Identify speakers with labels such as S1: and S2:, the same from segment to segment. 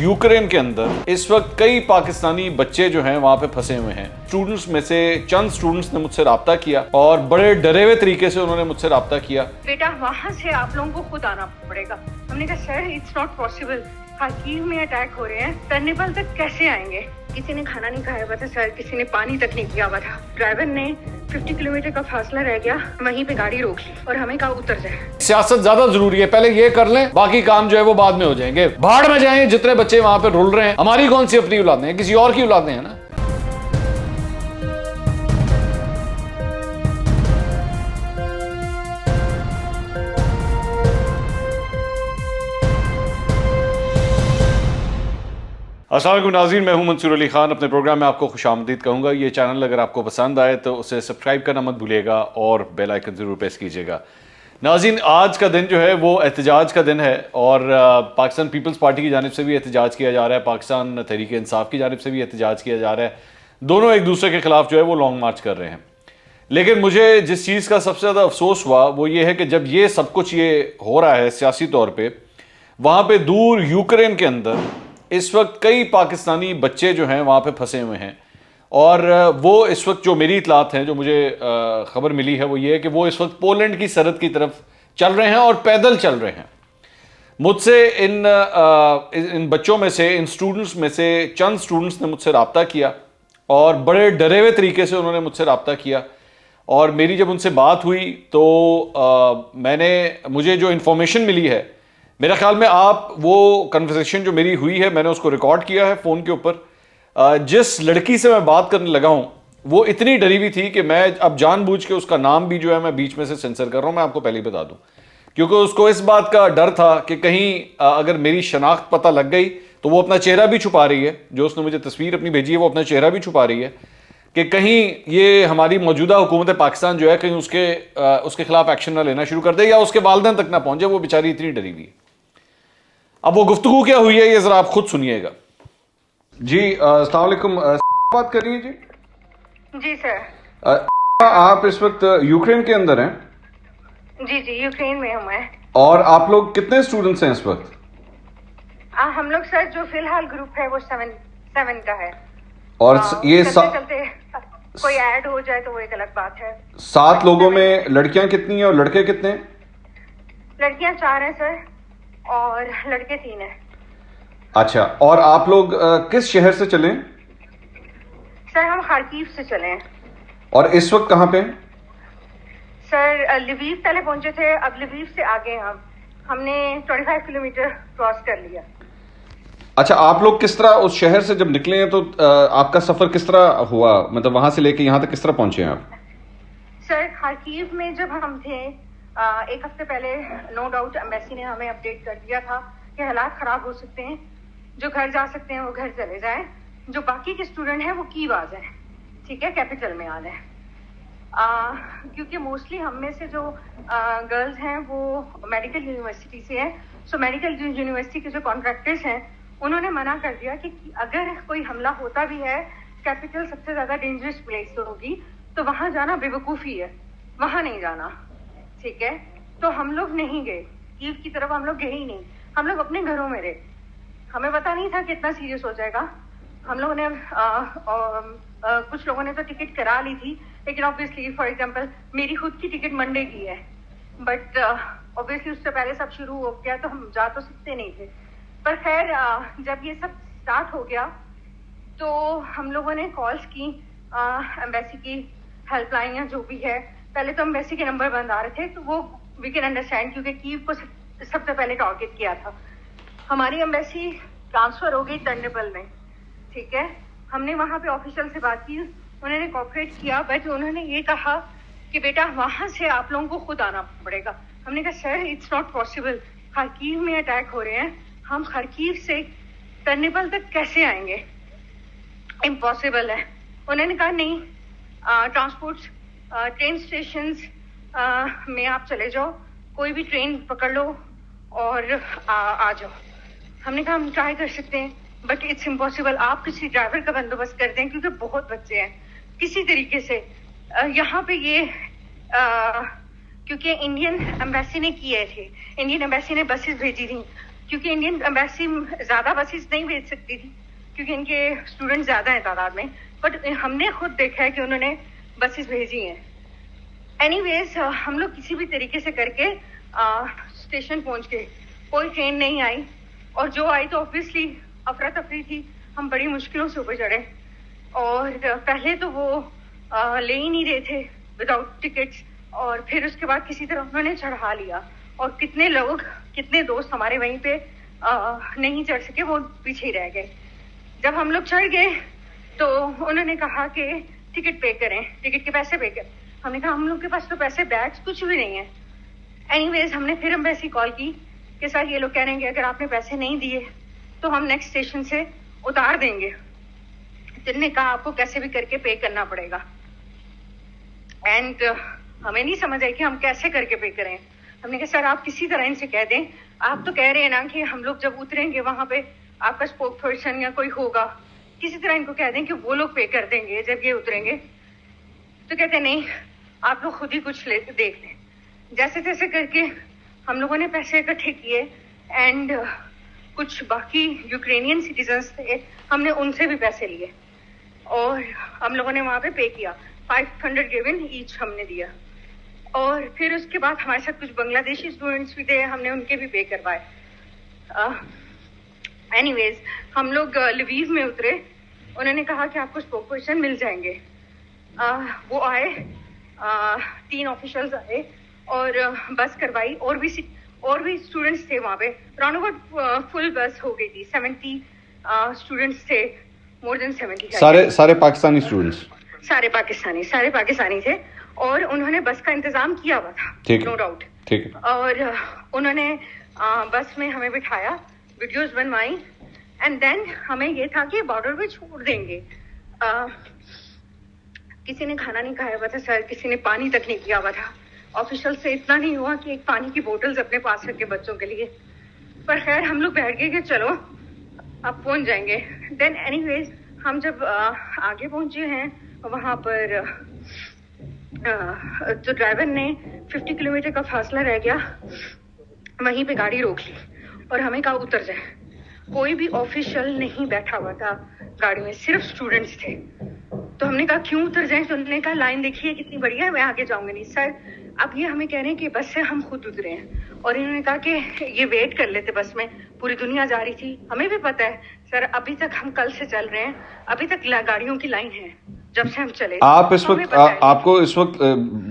S1: Ukraine के अंदर इस वक्त कई पाकिस्तानी बच्चे जो हैं वहां पे फंसे हुए हैं। स्टूडेंट्स में से चंद स्टूडेंट्स ने मुझसे राब्ता किया और बड़े डरे हुए तरीके से उन्होंने मुझसे राब्ता किया।
S2: बेटा वहाँ से आप लोगों को खुद आना पड़ेगा। हमने कहा sir it's not possible, Kharkiv में अटैक हो रहे हैं, टर्निपल तक कैसे आएंगे? किसी ने खाना नहीं खाया हुआ था सर, किसी ने पानी तक नहीं पिया हुआ था। ड्राइवर ने 50 किलोमीटर का फासला रह गया, वहीं पे गाड़ी रोक ली और हमें कहा उतर जाए।
S1: सियासत ज्यादा जरूरी है, पहले ये कर लें, बाकी काम जो है वो बाद में हो जाएंगे। भाड़ में जाएं, जितने बच्चे वहां पे रुल रहे हैं, हमारी कौन सी अपनी औलादें हैं, किसी और की औलादें हैं ना। अस्सलाम वालेकुम नाज़रीन, मैं हूं मंसूर अली खान। अपने प्रोग्राम में आपको खुशामदीद कहूँगा। ये चैनल अगर आपको पसंद आए तो उसे सब्सक्राइब करना मत भूलिएगा और बेल आइकन ज़रूर प्रेस कीजिएगा। नाज़रीन, आज का दिन जो है वो एहतजाज का दिन है और पाकिस्तान पीपल्स पार्टी की जानिब से भी एहतजाज किया जा रहा है, पाकिस्तान तहरीक इंसाफ की जानिब से भी एहतजाज किया जा रहा है। दोनों एक दूसरे के खिलाफ जो है वो लॉन्ग मार्च कर रहे हैं। लेकिन मुझे जिस चीज़ का सबसे ज़्यादा अफसोस हुआ वो ये है कि जब ये सब कुछ ये हो रहा है सियासी तौर पर, वहाँ पर दूर यूक्रेन के अंदर इस वक्त कई पाकिस्तानी बच्चे जो हैं वहाँ पे फंसे हुए हैं और वो इस वक्त जो मेरी इतलात हैं, जो मुझे ख़बर मिली है वो ये है कि वो इस वक्त पोलैंड की सरहद की तरफ चल रहे हैं और पैदल चल रहे हैं। मुझसे इन बच्चों में से, इन स्टूडेंट्स में से चंद स्टूडेंट्स ने मुझसे राब्ता किया और बड़े डरे हुए तरीके से उन्होंने मुझसे राब्ता किया। और मेरी जब उनसे बात हुई तो मुझे जो इन्फॉर्मेशन मिली है, मेरा ख्याल में आप वो कन्वर्सेशन जो मेरी हुई है मैंने उसको रिकॉर्ड किया है फ़ोन के ऊपर। जिस लड़की से मैं बात करने लगा हूँ वो इतनी डरी हुई थी कि मैं अब जानबूझ के उसका नाम भी जो है मैं बीच में से सेंसर कर रहा हूँ, मैं आपको पहले ही बता दूँ, क्योंकि उसको इस बात का डर था कि कहीं अगर मेरी शनाख्त पता लग गई तो वो अपना चेहरा भी छुपा रही है। जो उसने मुझे तस्वीर अपनी भेजी है वो अपना चेहरा भी छुपा रही है कि कहीं ये हमारी मौजूदा हुकूमत पाकिस्तान जो है कहीं उसके खिलाफ एक्शन ना लेना शुरू कर दे या उसके वालिदैन तक ना पहुँचे। वो बेचारी इतनी डरी हुई है। अब वो गुफ्तगू क्या हुई है ये जरा आप खुद सुनिएगा। जी अस्सलाम वालेकुम, बात कर रही है जी?
S2: जी सर।
S1: आप इस वक्त यूक्रेन के अंदर हैं?
S2: जी जी यूक्रेन में हूँ मैं।
S1: और आप लोग कितने स्टूडेंट्स हैं इस वक्त?
S2: हम लोग सर जो फिलहाल ग्रुप है वो 7 का है।
S1: और ये
S2: चलते कोई ऐड हो जाए तो वो एक अलग बात है।
S1: 7 लोगों में लड़कियां कितनी हैं और लड़के कितने हैं?
S2: लड़कियां 4 हैं सर और लड़के 3 हैं।
S1: अच्छा, और आप लोग किस शहर से चले?
S2: सर हम खार्किव से चले हैं।
S1: और इस वक्त कहाँ पे?
S2: सर लिवीव पहले पहुंचे थे, अब लिवीव से आगे हमने 25 किलोमीटर क्रॉस कर लिया।
S1: अच्छा, आप लोग किस तरह उस शहर से जब निकले हैं तो आपका सफर किस तरह हुआ, मतलब वहां से लेके यहाँ तक किस तरह पहुंचे हैं आप?
S2: सर खार्किव में जब हम थे एक हफ्ते पहले नो डाउट एम्बेसी ने हमें अपडेट कर दिया था कि हालात खराब हो सकते हैं, जो घर जा सकते हैं वो घर चले जाएं, जो बाकी के स्टूडेंट हैं वो कीव आ जाएं, ठीक है, कैपिटल में आ जाएं। क्योंकि मोस्टली हम में से जो गर्ल्स हैं वो मेडिकल यूनिवर्सिटी से हैं, सो मेडिकल यूनिवर्सिटी के जो कॉन्ट्रैक्टर्स हैं उन्होंने मना कर दिया कि अगर कोई हमला होता भी है, कैपिटल सबसे ज़्यादा डेंजरस प्लेस होगी तो वहाँ जाना बेवकूफ़ी है, वहाँ नहीं जाना, ठीक है। तो हम लोग नहीं गए कीव की तरफ, हम लोग गए ही नहीं, हम लोग अपने घरों में रहे। हमें पता नहीं था कि इतना सीरियस हो जाएगा। हम लोगों ने कुछ लोगों ने तो टिकट करा ली थी, लेकिन ऑब्वियसली फॉर एग्जांपल मेरी खुद की टिकट मंडे की है, बट ऑब्वियसली उससे पहले सब शुरू हो गया तो हम जा तो सकते नहीं थे। पर खैर जब ये सब स्टार्ट हो गया तो हम लोगों ने कॉल्स की एम्बेसी की हेल्पलाइन या जो भी है। पहले तो एम्बेसी के नंबर बंद आ रहे थे, तो वो वी कैन अंडरस्टैंड क्योंकि कीव को सबसे पहले टारगेट किया था। हमारी एम्बेसी ट्रांसफर हो गई टर्निपल में, ठीक है। हमने वहाँ पे ऑफिशियल से बात की, उन्होंने कोऑपरेट किया, बट उन्होंने ये कहा कि बेटा वहाँ से आप लोगों को खुद आना पड़ेगा। हमने कहा sir it's not possible, Kharkiv में अटैक हो रहे हैं, हम खार्किव से टर्निपल तक कैसे आएंगे, इम्पॉसिबल है। उन्होंने कहा नहीं, ट्रांसपोर्ट ट्रेन स्टेशंस में आप चले जाओ, कोई भी ट्रेन पकड़ लो और आ जाओ। हमने कहा हम ट्राई कर सकते हैं बट इट्स इम्पॉसिबल, आप किसी ड्राइवर का बंदोबस्त कर दें क्योंकि बहुत बच्चे हैं किसी तरीके से। यहाँ पे ये क्योंकि इंडियन एम्बेसी ने किए थे, इंडियन एम्बेसी ने बसेस भेजी थी, क्योंकि इंडियन एम्बेसी ज्यादा बसेस नहीं भेज सकती थी क्योंकि इनके स्टूडेंट ज्यादा हैं तादाद में, बट हमने खुद देखा है कि उन्होंने बसेस भेजी हैं। एनीवेज हम लोग किसी भी तरीके से करके स्टेशन पहुंच गए, कोई ट्रेन नहीं आई, और जो आई तो ऑब्वियसली अफरा तफरी थी। हम बड़ी मुश्किलों से ऊपर चढ़े, और पहले तो वो ले ही नहीं रहे थे विदाउट टिकट्स, और फिर उसके बाद किसी तरह उन्होंने चढ़ा लिया, और कितने लोग, कितने दोस्त हमारे वहीं पे नहीं चढ़ सके, वो पीछे ही रह गए। जब हम लोग चढ़ गए तो उन्होंने कहा कि टिकट पे करें, टिकट के पैसे पे करें। हमने कहा हम लोग के पास तो पैसे, बैग्स कुछ भी नहीं है। एनीवेज हमने फिर एम्बेसी कॉल की कि सर ये लोग कह रहे हैं कि अगर आपने पैसे नहीं दिए तो हम नेक्स्ट स्टेशन से उतार देंगे। जिनने कहा आपको कैसे भी करके पे करना पड़ेगा, एंड हमें नहीं समझ आई कि हम कैसे करके पे करें। हमने कहा सर आप किसी तरह इनसे कह दें, आप तो कह रहे हैं ना कि हम लोग जब उतरेंगे वहां पे आपका स्पोक पर्सन या कोई होगा, किसी तरह इनको कह दें कि वो लोग पे कर देंगे जब ये उतरेंगे। तो कहते नहीं, आप लोग खुद ही कुछ देख लें। जैसे तैसे करके हम लोगों ने पैसे इकट्ठे किए, एंड कुछ बाकी यूक्रेनियन सिटीजन्स थे, हमने उनसे भी पैसे लिए और हम लोगों ने वहां पे किया। 500 गिवन ईच हमने दिया, और फिर उसके बाद हमारे साथ कुछ बांग्लादेशी स्टूडेंट्स भी थे, हमने उनके भी पे करवाए। एनीवेज हम लोग लवीव में उतरे, उन्होंने कहा कि आपको स्पोक पर्सन मिल जाएंगे। वो आए, 3 ऑफिशियल्स आए और बस करवाई, और भी स्टूडेंट्स थे वहाँ पे। राउंड अबाउट फुल बस हो गई थी, 70 स्टूडेंट्स थे, मोर देन 70।
S3: सारे पाकिस्तानी स्टूडेंट्स?
S2: सारे पाकिस्तानी थे, और उन्होंने बस का इंतजाम किया हुआ था, नो डाउट।
S3: ठीक है।
S2: और उन्होंने बस में हमें बिठाया, वीडियोस बनवाई, एंड देन हमें ये था कि बॉर्डर पे छोड़ देंगे। किसी ने खाना नहीं खाया हुआ था सर, किसी ने पानी तक नहीं पिया हुआ था। ऑफिशियल से इतना नहीं हुआ कि एक पानी की बोतल्स अपने पास रखे बच्चों के लिए, पर खैर हम लोग बैठ गए कि चलो अब पहुंच जाएंगे। देन एनीवेज हम जब आगे पहुंचे हैं वहां पर तो ड्राइवर ने 50 किलोमीटर का फासला रह गया, वहीं पे गाड़ी रोक ली और हमें कहा उतर जाए। कोई भी ऑफिशियल नहीं बैठा हुआ था गाड़ी में, सिर्फ स्टूडेंट्स थे। तो हमने कहा क्यों उतर जाएं? तो उन्होंने कहा लाइन देखिए कितनी बढ़िया है, मैं आगे जाऊंगा नहीं। सर अब ये हमें कह रहे हैं कि बस से हम खुद उतरे हैं, और इन्होंने कहा कि ये वेट कर लेते, बस में पूरी दुनिया जा रही थी। हमें भी पता है सर, अभी तक हम कल से चल रहे हैं, अभी तक गाड़ियों की लाइन है जब से हम चले।
S3: आप इस वक्त आपको इस वक्त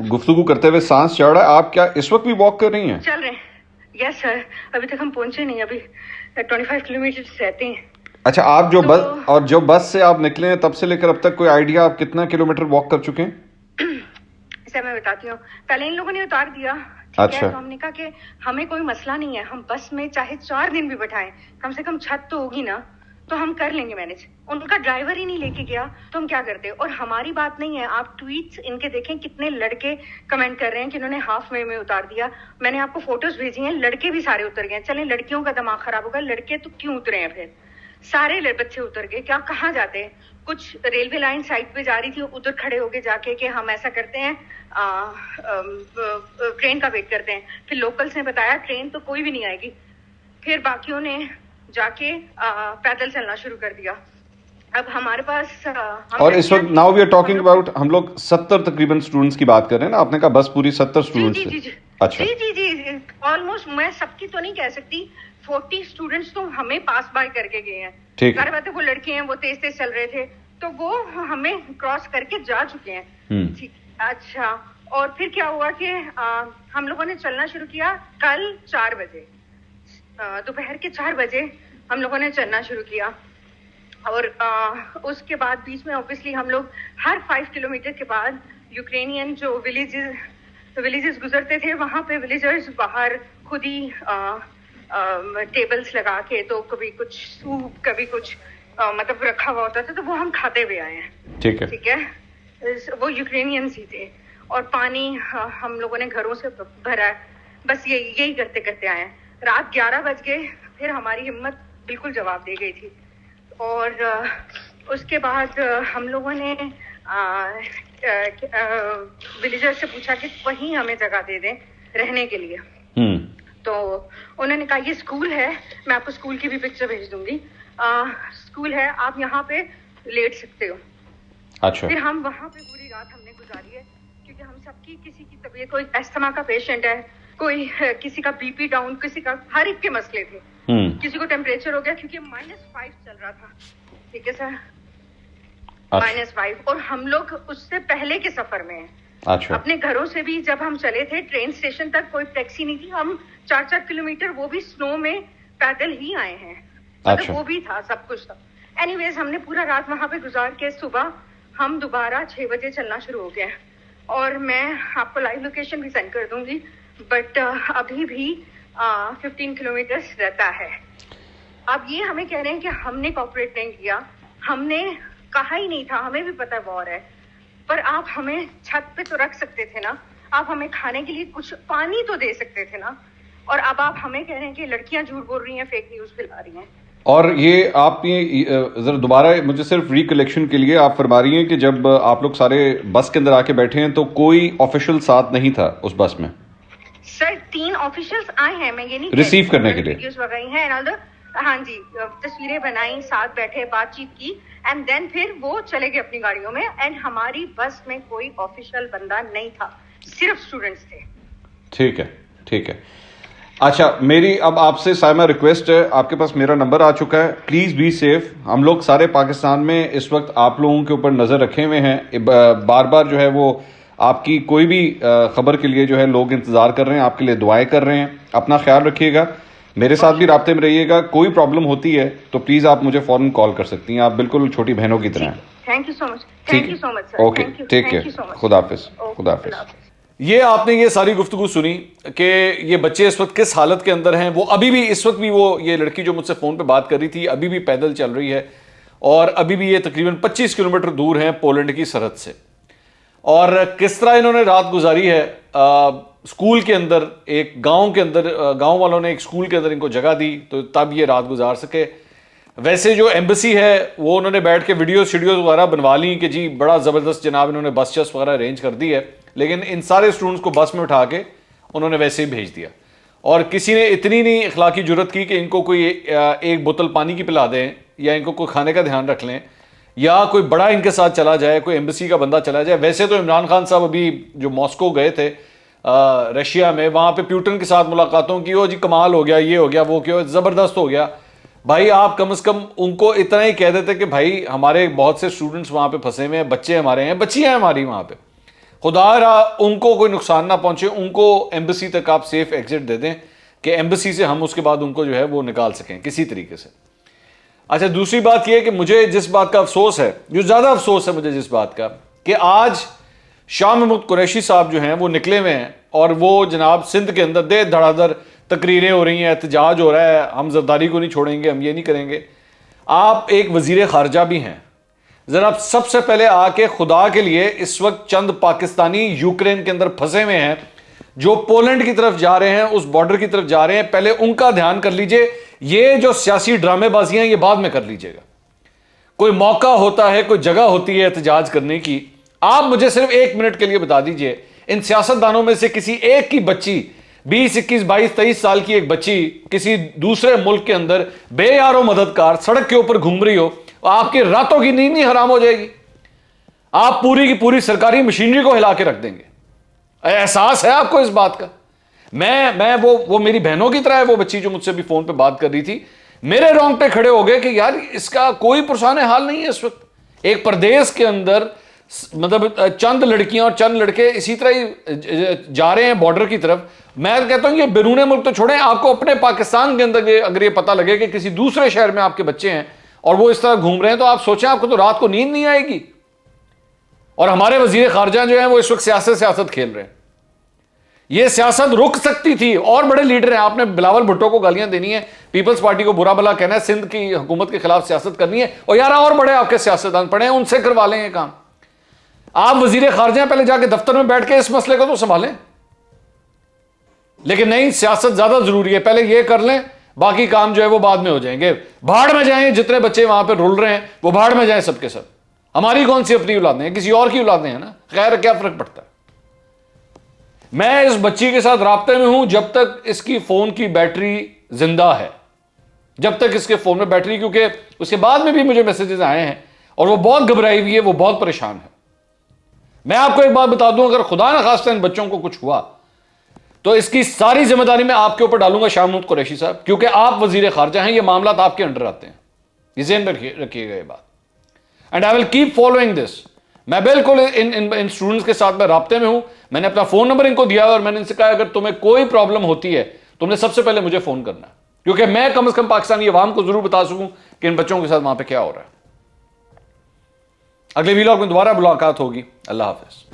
S3: गुफ्तगू करते हुए सांस चढ़ रहा है, आप क्या इस वक्त भी वॉक कर रही हैं?
S2: चल रहे हैं, यस सर। अभी तक हम पहुंचे नहीं, अभी 25 किलोमीटर रहते हैं।
S3: अच्छा, आप जो बस से आप निकले हैं तब से लेकर अब तक कोई आइडिया आप कितना किलोमीटर वॉक कर चुके हैं?
S2: सर मैं बताती हूँ, पहले इन लोगों ने उतार दिया,
S3: अच्छा।
S2: तो हमने कहा कि हमें कोई मसला नहीं है, हम बस में चाहे 4 दिन भी बैठाएं, कम से कम छत तो होगी ना, तो हम कर लेंगे मैनेज। उनका ड्राइवर ही नहीं लेके गया तो हम क्या करते? और हमारी बात नहीं है, आप ट्वीट्स इनके देखें, कितने लड़के कमेंट कर रहे हैं कि इन्होंने हाफ वे में उतार दिया। मैंने आपको फोटोज भेजी हैं, लड़के भी सारे उतर गए। चलें, लड़कियों का दिमाग खराब होगा, लड़के तो क्यों उतरे हैं? फिर सारे बच्चे उतर गए। क्या कहाँ जाते हैं? कुछ रेलवे लाइन साइड पे जा रही थी, उधर खड़े होके जाके कि हम ऐसा करते हैं, ट्रेन का वेट करते हैं। फिर लोकल्स ने बताया ट्रेन तो कोई भी नहीं आएगी। फिर बाकियों ने जाके पैदल चलना शुरू कर दिया। अब हमारे पास
S3: और इस वक्त now we are talking about, हम लोग 70 तकरीबन स्टूडेंट्स की बात कर रहे हैं ना? आपने कहा बस पूरी 70 स्टूडेंट्स
S2: जी,
S3: थे? अच्छा
S2: जी, ऑलमोस्ट। मैं सबकी तो नहीं कह सकती, 40 स्टूडेंट्स तो हमें पास बाय करके गए हैं।
S3: ठीक है।
S2: सारी बातें, वो लड़के हैं वो तेज तेज चल रहे थे, तो वो हमें क्रॉस करके जा चुके हैं। ठीक, अच्छा। और फिर क्या हुआ कि हम लोगों ने चलना शुरू किया कल 4 बजे, दोपहर के 4 बजे हम लोगों ने चलना शुरू किया। और उसके बाद बीच में ऑब्वियसली हम लोग हर 5 किलोमीटर के बाद यूक्रेनियन जो विलेजेस गुजरते थे, वहां पे विलेजर्स बाहर खुद ही टेबल्स लगा के, तो कभी कुछ सूप, कभी कुछ मतलब रखा हुआ होता था, तो वो हम खाते हुए आए हैं। ठीक है। वो यूक्रेनियंस ही थे। और पानी हम लोगों ने घरों से भरा है। बस यही करते करते आए हैं। रात 11 बज गए, फिर हमारी हिम्मत बिल्कुल जवाब दे गई थी। और उसके बाद हम लोगों ने विलेजर से पूछा कि वहीं हमें जगह दे दें रहने के लिए। तो उन्होंने कहा ये स्कूल है, मैं आपको स्कूल की भी पिक्चर भेज दूंगी, स्कूल है, आप यहाँ पे लेट सकते हो।
S3: अच्छा।
S2: फिर हम वहाँ पे पूरी रात हमने गुजारी है, क्योंकि हम सबकी किसी की तबीयत, कोई अस्थमा का पेशेंट है, कोई किसी का बीपी डाउन, किसी का हर एक के मसले थे। किसी को टेम्परेचर हो गया क्योंकि -5 चल रहा था, ठीक है सर, -5, और हम लोग उससे पहले के सफर में हैं।
S3: अच्छा।
S2: अपने घरों से भी जब हम चले थे ट्रेन स्टेशन तक कोई टैक्सी नहीं थी, हम 4-4 किलोमीटर वो भी स्नो में पैदल ही आए हैं।
S3: अच्छा।
S2: वो भी था, सब कुछ था। एनीवेज हमने पूरा रात वहां पे गुजार के सुबह हम दोबारा 6 बजे चलना शुरू हो गए, और मैं आपको लाइव लोकेशन भी सेंड कर दूंगी, बट अभी भी 15 किलोमीटर रहता है। अब ये हमें कह रहे हैं कि हमने कॉपरेट नहीं किया, हमने कहा ही नहीं था, हमें भी पता है वॉर है, पर आप हमें छत पे तो रख सकते थे ना, आप हमें खाने के लिए कुछ पानी तो दे सकते थे ना, और अब आप हमें कह रहे हैं कि लड़कियां झूठ बोल रही हैं, फेक न्यूज फैला रही हैं।
S3: और ये आप ये जरा दोबारा मुझे सिर्फ रिकलेक्शन के लिए आप फरमा रही हैं कि जब आप लोग सारे बस के अंदर आके बैठे हैं तो कोई ऑफिशियल साथ नहीं था उस बस में?
S2: सर 3 ऑफिशियल्स आए हैं, मैं ये नहीं
S3: रिसीव करने के लिए
S2: वीडियोस वगैरह हैं एंड ऑल, हाँ जी, तस्वीरें बनाई, साथ बैठे, बातचीत की, एंड देन फिर वो चले गए अपनी गाड़ियों में, एंड हमारी बस में कोई ऑफिशियल बंदा नहीं था, सिर्फ स्टूडेंट्स थे।
S3: ठीक है, ठीक है। अच्छा, मेरी अब आपसे साइमा रिक्वेस्ट है, आपके पास मेरा नंबर आ चुका है, प्लीज बी सेफ। हम लोग सारे पाकिस्तान में इस वक्त आप लोगों के ऊपर नजर रखे हुए हैं, बार बार जो है वो आपकी कोई भी खबर के लिए जो है लोग इंतजार कर रहे हैं, आपके लिए दुआएं कर रहे हैं। अपना ख्याल रखिएगा, मेरे साथ भी राब्ते में रहिएगा, कोई प्रॉब्लम होती है तो प्लीज आप मुझे फौरन कॉल कर सकती हैं, आप बिल्कुल छोटी बहनों की तरह हैं।
S2: थैंक यू सो मच,
S3: ठीक
S2: thank you so much sir,
S3: okay, take care, खुदा हाफिज, खुदा हाफिज।
S1: ये आपने ये सारी गुफ्तगू सुनी कि ये बच्चे इस वक्त किस हालत के अंदर हैं। वो अभी भी इस वक्त भी वो ये लड़की जो मुझसे फ़ोन पे बात कर रही थी अभी भी पैदल चल रही है, और अभी भी ये तकरीबन 25 किलोमीटर दूर हैं पोलैंड की सरहद से। और किस तरह इन्होंने रात गुजारी है, स्कूल के अंदर, एक गांव के अंदर, गांव वालों ने एक स्कूल के अंदर इनको जगह दी तो तब ये रात गुजार सके। वैसे जो एम्बेसी है वो उन्होंने बैठ के वीडियो वगैरह बनवा ली कि जी बड़ा ज़बरदस्त जनाब इन्होंने बस चस वगैरह अरेंज कर दी है, लेकिन इन सारे स्टूडेंट्स को बस में उठा के उन्होंने वैसे ही भेज दिया। और किसी ने इतनी नहीं अखलाकी जुर्रत की कि इनको कोई एक बोतल पानी की पिला दें, या इनको कोई खाने का ध्यान रख लें, या कोई बड़ा इनके साथ चला जाए, कोई एम्बेसी का बंदा चला जाए। वैसे तो इमरान खान साहब अभी जो मॉस्को गए थे रशिया में, वहाँ पे प्यूटन के साथ मुलाकातों की, ओ जी कमाल हो गया, ये हो गया, वो क्या, ज़बरदस्त हो गया। भाई आप कम से कम उनको इतना ही कह देते कि भाई हमारे बहुत से स्टूडेंट्स वहाँ पे फंसे हुए हैं, बच्चे हमारे हैं, बच्चियाँ हमारी वहाँ पे, खुदा रहा उनको कोई नुकसान ना पहुँचे, उनको एम्बेसी तक आप सेफ एग्जिट दे दें कि एम्बेसी से हम उसके बाद उनको जो है वो निकाल सकें किसी तरीके से। अच्छा, दूसरी बात यह है कि मुझे जिस बात का अफसोस है, जो ज़्यादा अफसोस है मुझे जिस बात का, कि आज शाह महमूद कुरैशी साहब जो हैं वो निकले हुए हैं, और वो जनाब सिंध के अंदर दे धड़ाधड़ तकरीरें हो रही हैं, एहतजाज हो रहा है, हम जरदारी को नहीं छोड़ेंगे, हम ये नहीं करेंगे। आप एक वजीर खारजा भी हैं, जरा सबसे पहले आके खुदा के लिए, इस वक्त चंद पाकिस्तानी यूक्रेन के अंदर फंसे हुए हैं जो पोलैंड की तरफ जा रहे हैं, उस बॉर्डर की तरफ जा रहे हैं, पहले उनका ध्यान कर लीजिए। ये जो सियासी ड्रामेबाजियां ये बाद में कर लीजिएगा। कोई मौका होता है, कोई जगह होती है एहतजाज करने की, आप मुझे सिर्फ 1 मिनट के लिए बता दीजिए, इन सियासतदानों में से किसी एक की बच्ची 20, 21, 22, 23 साल की एक बच्ची किसी दूसरे मुल्क के अंदर बेयारो मददगार सड़क के ऊपर घूम रही हो, आपकी रातों की नींद नहीं हराम हो जाएगी? आप पूरी की पूरी सरकारी मशीनरी को हिला के रख देंगे। एहसास है आपको इस बात का? मैं वो मेरी बहनों की तरह है वो बच्ची जो मुझसे भी फोन पे बात कर रही थी, मेरे रोंगटे खड़े हो गए कि यार इसका कोई पुरसाने हाल नहीं है इस वक्त। एक प्रदेश के अंदर मतलब चंद लड़कियां और चंद लड़के इसी तरह ही जा रहे हैं बॉर्डर की तरफ। मैं कहता हूं ये बैरून मुल्क तो छोड़ें, आपको अपने पाकिस्तान के अंदर अगर ये पता लगे कि किसी दूसरे शहर में आपके बच्चे हैं और वो इस तरह घूम रहे हैं, तो आप सोचें आपको तो रात को नींद नहीं आएगी। और हमारे वजीर खारजा जो है वो इस वक्त सियासत खेल रहे हैं। ये सियासत रुक सकती थी, और बड़े लीडर हैं। आपने बिलावल भुट्टो को गालियां देनी है, पीपल्स पार्टी को बुरा भला कहना है, सिंध की हुकूमत के खिलाफ सियासत करनी है, और यार और बड़े आपके सियासतदान पड़े हैं, उनसे करवा लें ये काम। आप वजीर खारजा पहले जाके दफ्तर में बैठ के इस मसले को तो संभालें। लेकिन नहीं, सियासत ज्यादा जरूरी है, पहले ये कर लें, बाकी काम जो है वो बाद में हो जाएंगे। भाड़ में जाएं, जितने बच्चे वहां पर रुल रहे हैं वो भाड़ में जाएं सबके सब। हमारी कौन सी अपनी औलादें हैं, किसी और की औलादें हैं ना, खैर क्या फर्क पड़ता है। मैं इस बच्ची के साथ राब्ते में हूं जब तक इसकी फोन की बैटरी जिंदा है, जब तक इसके फोन में बैटरी, क्योंकि उसके बाद में भी मुझे मैसेजेस आए हैं और वो बहुत घबराई हुई है, वो बहुत परेशान है। मैं आपको एक बात बता दूं, अगर खुदा ना खास्ता इन बच्चों को कुछ हुआ तो इसकी सारी जिम्मेदारी मैं आपके ऊपर डालूंगा शाह महमूद कुरैशी साहब, क्योंकि आप वजीर खारजा हैं, ये मामला आपके अंडर आते हैं, ये ज़हन में रखिएगा ये बात। And I will keep following this. मैं बिल्कुल इन स्टूडेंट्स के साथ मैं राब्ते में हूं। मैंने अपना फोन नंबर इनको दिया और मैंने इनसे कहा अगर तुम्हें कोई प्रॉब्लम होती है तुमने सबसे पहले मुझे फोन करना है, क्योंकि मैं कम से कम पाकिस्तानी अवाम को जरूर बता सकूं कि इन बच्चों के साथ वहां पे क्या हो रहा है। अगले वीलॉग में दोबारा मुलाकात होगी। अल्लाह हाफिज।